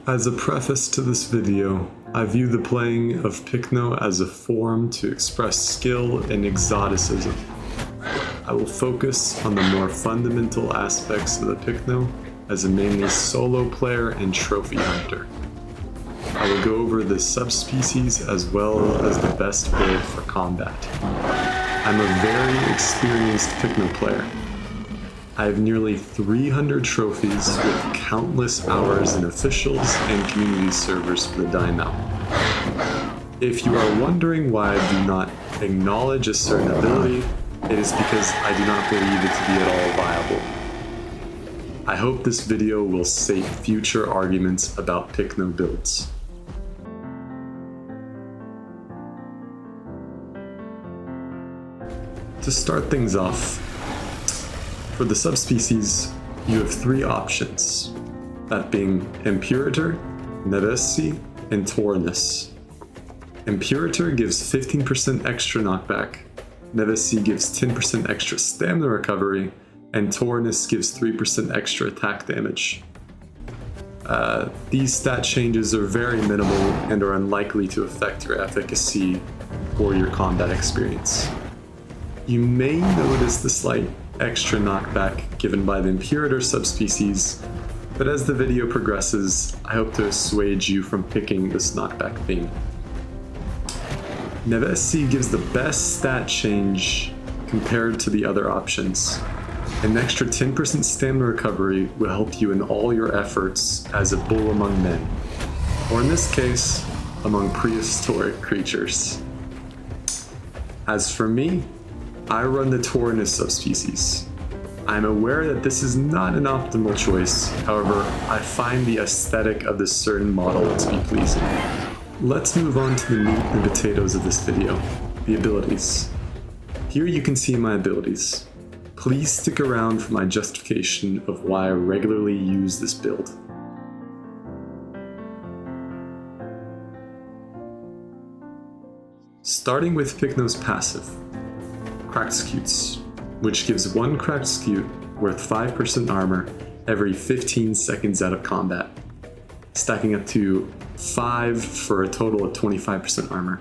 As a preface to this video, I view the playing of Pycno as a form to express skill and exoticism. I will focus on the more fundamental aspects of the Pycno as a mainly solo player and trophy hunter. I will go over the subspecies as well as the best build for combat. I'm a very experienced Pycno player. I have nearly 300 trophies with countless hours in officials and community servers for the Dynamo. If you are wondering why I do not acknowledge a certain ability, it is because I do not believe it to be at all viable. I hope this video will sate future arguments about Pycno builds. To start things off, for the subspecies, you have three options, that being Imperator, Nevesi, and Taurus. Imperator gives 15% extra knockback, Nevesi gives 10% extra stamina recovery, and Taurus gives 3% extra attack damage. These stat changes are very minimal and are unlikely to affect your efficacy or your combat experience. You may notice the slight extra knockback given by the Imperator subspecies, but as the video progresses, I hope to assuage you from picking this knockback theme. Nevesi gives the best stat change compared to the other options. An extra 10% stamina recovery will help you in all your efforts as a bull among men, or in this case, among prehistoric creatures. As for me, I run the Taurus subspecies. I'm aware that this is not an optimal choice, however, I find the aesthetic of this certain model to be pleasing. Let's move on to the meat and potatoes of this video, the abilities. Here you can see my abilities. Please stick around for my justification of why I regularly use this build. Starting with Pycno's passive, Cracked Scutes, which gives one cracked scute worth 5% armor every 15 seconds out of combat, stacking up to 5 for a total of 25% armor.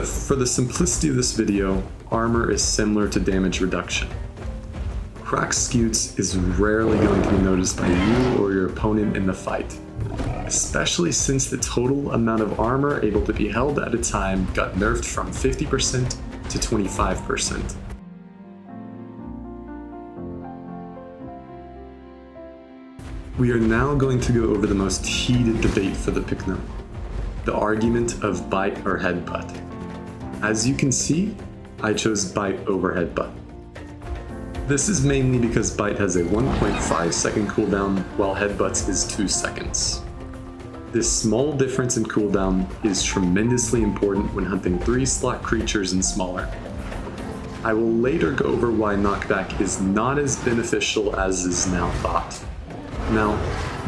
For the simplicity of this video, armor is similar to damage reduction. Cracked Scutes is rarely going to be noticed by you or your opponent in the fight, especially since the total amount of armor able to be held at a time got nerfed from 50% to 25%. We are now going to go over the most heated debate for the Pycno, the argument of bite or headbutt. As you can see, I chose bite over headbutt. This is mainly because bite has a 1.5 second cooldown while headbutts is 2 seconds. This small difference in cooldown is tremendously important when hunting 3-slot creatures and smaller. I will later go over why knockback is not as beneficial as is now thought. Now,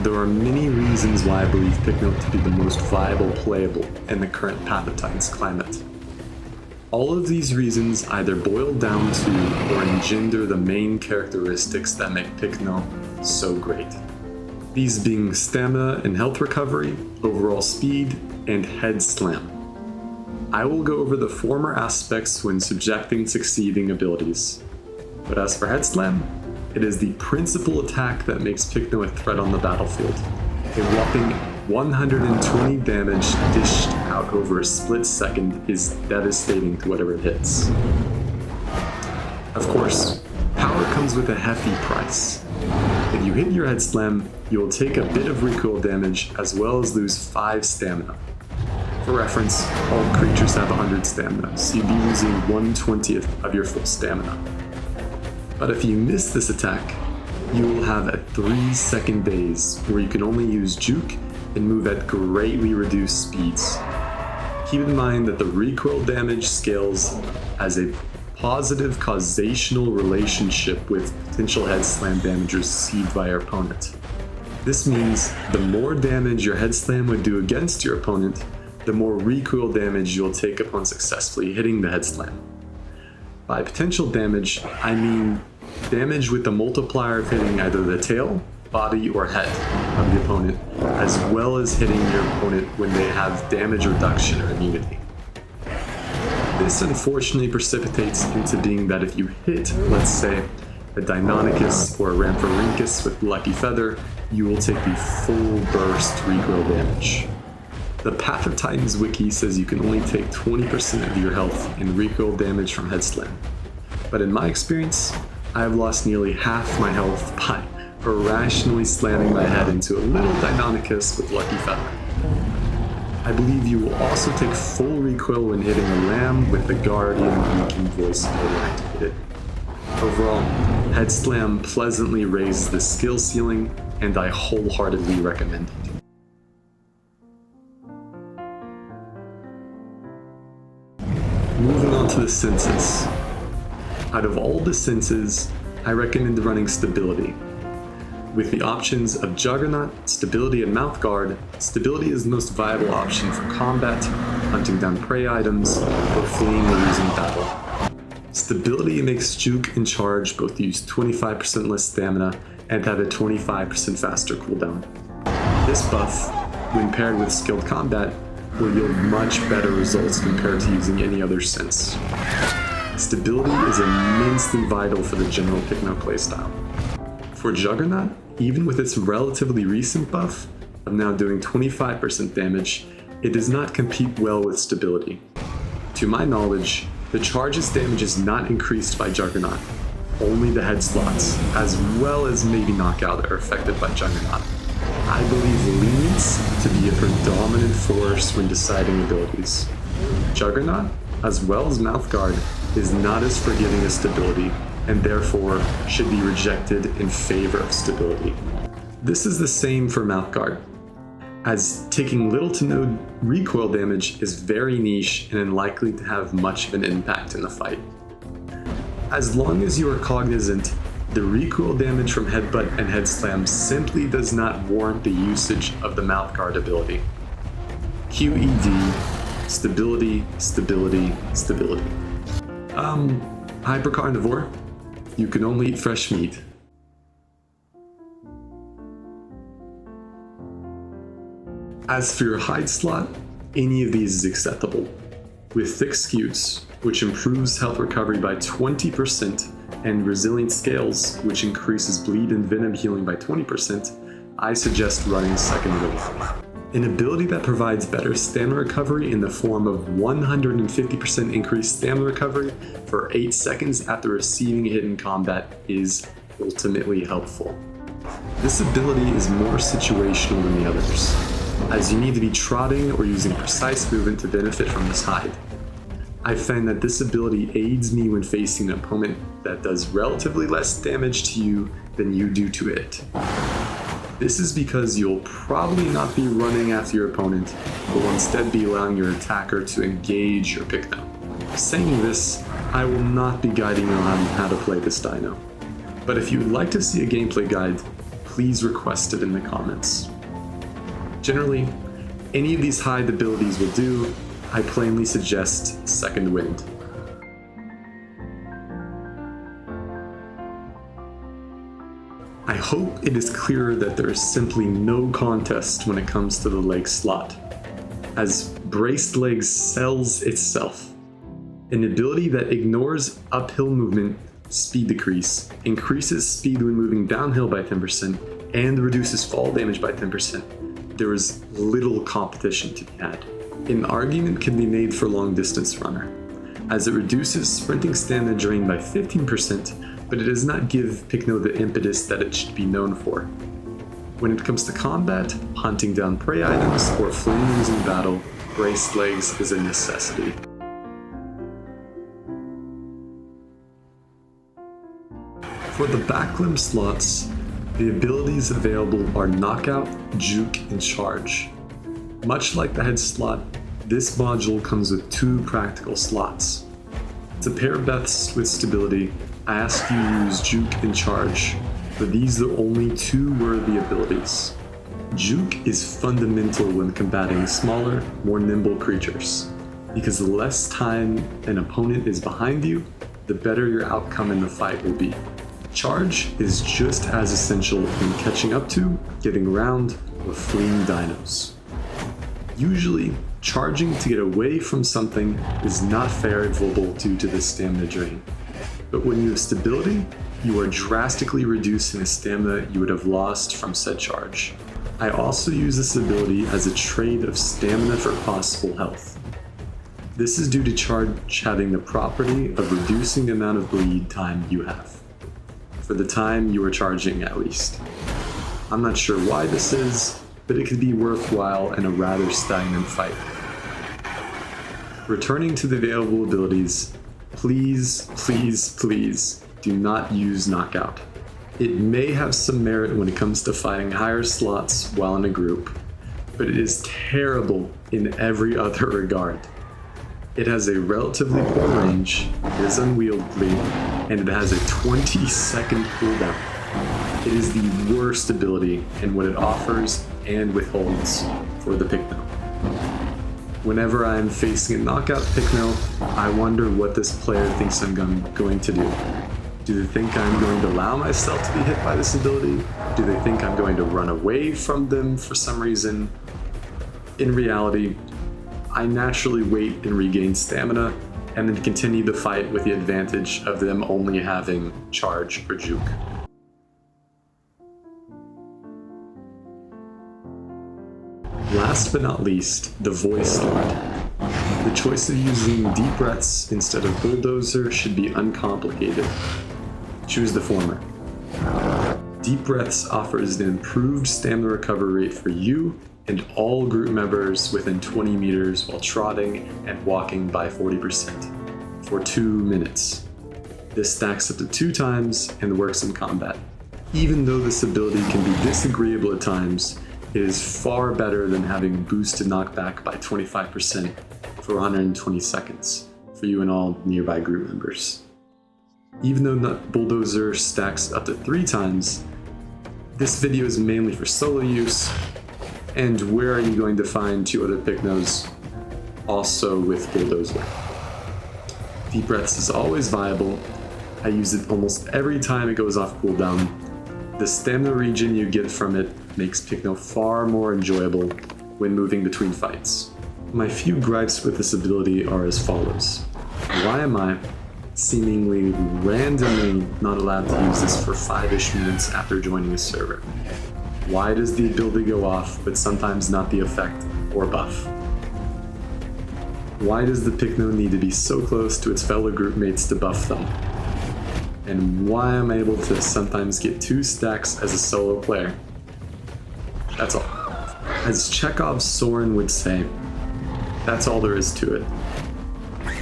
there are many reasons why I believe Pycno to be the most viable playable in the current Path of Titans climate. All of these reasons either boil down to or engender the main characteristics that make Pycno so great. These being stamina and health recovery, overall speed, and head slam. I will go over the former aspects when subjecting succeeding abilities. But as for head slam, it is the principal attack that makes Pycno a threat on the battlefield. A whopping 120 damage dished out over a split second is devastating to whatever it hits. Of course, power comes with a hefty price. If you hit your head slam, you will take a bit of recoil damage as well as lose 5 stamina. For reference, all creatures have 100 stamina, so you'd be losing 1/20th of your full stamina. But if you miss this attack, you will have a 3-second daze where you can only use juke and move at greatly reduced speeds. Keep in mind that the recoil damage scales as a positive causational relationship with potential head slam damage received by your opponent. This means the more damage your head slam would do against your opponent, the more recoil damage you'll take upon successfully hitting the head slam. By potential damage, I mean damage with the multiplier of hitting either the tail body or head of the opponent, as well as hitting your opponent when they have damage reduction or immunity. This unfortunately precipitates into being that if you hit, let's say, a Deinonychus or a Rhamphorhynchus with Lucky Feather, you will take the full burst recoil damage. The Path of Titans wiki says you can only take 20% of your health in recoil damage from head slam. But in my experience, I have lost nearly half my health by irrationally slamming my head into a little Deinonychus with Lucky Feather. I believe you will also take full recoil when hitting a lamb with the Guardian Beacon voice motor activated. Overall, head slam pleasantly raises the skill ceiling, and I wholeheartedly recommend it. Moving on to the senses. Out of all the senses, I recommend running stability. With the options of Juggernaut, Stability, and Mouth Guard, Stability is the most viable option for combat, hunting down prey items, or fleeing or losing battle. Stability makes Juke and Charge both use 25% less stamina and have a 25% faster cooldown. This buff, when paired with Skilled Combat, will yield much better results compared to using any other sense. Stability is immensely vital for the general Pycno playstyle. For Juggernaut, even with its relatively recent buff of now doing 25% damage, it does not compete well with Stability. To my knowledge, the Charge's damage is not increased by Juggernaut. Only the head slots, as well as maybe Knockout, are affected by Juggernaut. I believe lenience to be a predominant force when deciding abilities. Juggernaut, as well as Mouth Guard, is not as forgiving as Stability, and therefore should be rejected in favor of Stability. This is the same for Mouth Guard, as taking little to no recoil damage is very niche and unlikely to have much of an impact in the fight. As long as you are cognizant, the recoil damage from Headbutt and Head Slam simply does not warrant the usage of the Mouth Guard ability. QED, Stability, Stability, Stability. Hypercarnivore, you can only eat fresh meat. As for your hide slot, any of these is acceptable. With Thick Scutes, which improves health recovery by 20%, and Resilient Scales, which increases bleed and venom healing by 20%, I suggest running Second Wind. An ability that provides better stamina recovery in the form of 150% increased stamina recovery for 8 seconds after receiving a hit in combat is ultimately helpful. This ability is more situational than the others, as you need to be trotting or using precise movement to benefit from this hide. I find that this ability aids me when facing an opponent that does relatively less damage to you than you do to it. This is because you'll probably not be running after your opponent, but will instead be allowing your attacker to engage your Pycno. Saying this, I will not be guiding you on how to play this dino. But if you would like to see a gameplay guide, please request it in the comments. Generally, any of these hide abilities will do. I plainly suggest Second Wind. I hope it is clear that there is simply no contest when it comes to the leg slot, as Braced Legs sells itself. An ability that ignores uphill movement, speed decrease, increases speed when moving downhill by 10%, and reduces fall damage by 10%. There is little competition to be had. An argument can be made for long distance runner, as it reduces sprinting stamina drain by 15%, but it does not give Pycno the impetus that it should be known for. When it comes to combat, hunting down prey items, or fleeing losing battle, Braced Legs is a necessity. For the back limb slots, the abilities available are Knockout, Juke, and Charge. Much like the head slot, this module comes with 2 practical slots. To pair Beth's with Stability, I ask you to use Juke and Charge, but these are the only 2 worthy abilities. Juke is fundamental when combating smaller, more nimble creatures, because the less time an opponent is behind you, the better your outcome in the fight will be. Charge is just as essential in catching up to, getting around, or fleeing dinos. Usually, charging to get away from something is not favorable due to the stamina drain. But when you have stability, you are drastically reducing the stamina you would have lost from said charge. I also use this ability as a trade of stamina for possible health. This is due to charge having the property of reducing the amount of bleed time you have. For the time you are charging, at least. I'm not sure why this is, but it could be worthwhile in a rather stagnant fight. Returning to the available abilities, please do not use Knockout. It may have some merit when it comes to fighting higher slots while in a group, but it is terrible in every other regard. It has a relatively poor range, it is unwieldy, and it has a 20-second cooldown. It is the worst ability in what it offers and withholds for the Pycno. Whenever I am facing a knockout Pycno, I wonder what this player thinks I'm going to do. Do they think I'm going to allow myself to be hit by this ability? Do they think I'm going to run away from them for some reason? In reality, I naturally wait and regain stamina, and then continue the fight with the advantage of them only having charge or juke. Last but not least, the voice lord. The choice of using deep breaths instead of bulldozer should be uncomplicated. Choose the former. Deep breaths offers an improved stamina recovery rate for you and all group members within 20 meters while trotting and walking by 40% for 2 minutes. This stacks up to 2 times and works in combat. Even though this ability can be disagreeable at times, it is far better than having boosted knockback by 25% for 120 seconds for you and all nearby group members. Even though Bulldozer stacks up to 3 times, this video is mainly for solo use. And where are you going to find 2 other Pycnos also with Bulldozer? Deep Breaths is always viable. I use it almost every time it goes off cooldown. The stamina regen you get from it makes Pycno far more enjoyable when moving between fights. My few gripes with this ability are as follows. Why am I, seemingly randomly, not allowed to use this for 5-ish minutes after joining a server? Why does the ability go off, but sometimes not the effect or buff? Why does the Pycno need to be so close to its fellow group mates to buff them? And why am I able to sometimes get 2 stacks as a solo player? That's all. As Chekhov's Soren would say, that's all there is to it.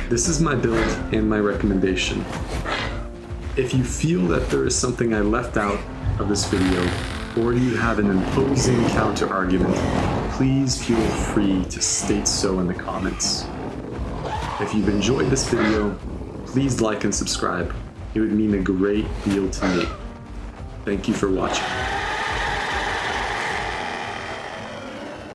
This is my build and my recommendation. If you feel that there is something I left out of this video, or you have an imposing counter-argument, please feel free to state so in the comments. If you've enjoyed this video, please like and subscribe. It would mean a great deal to me. Thank you for watching.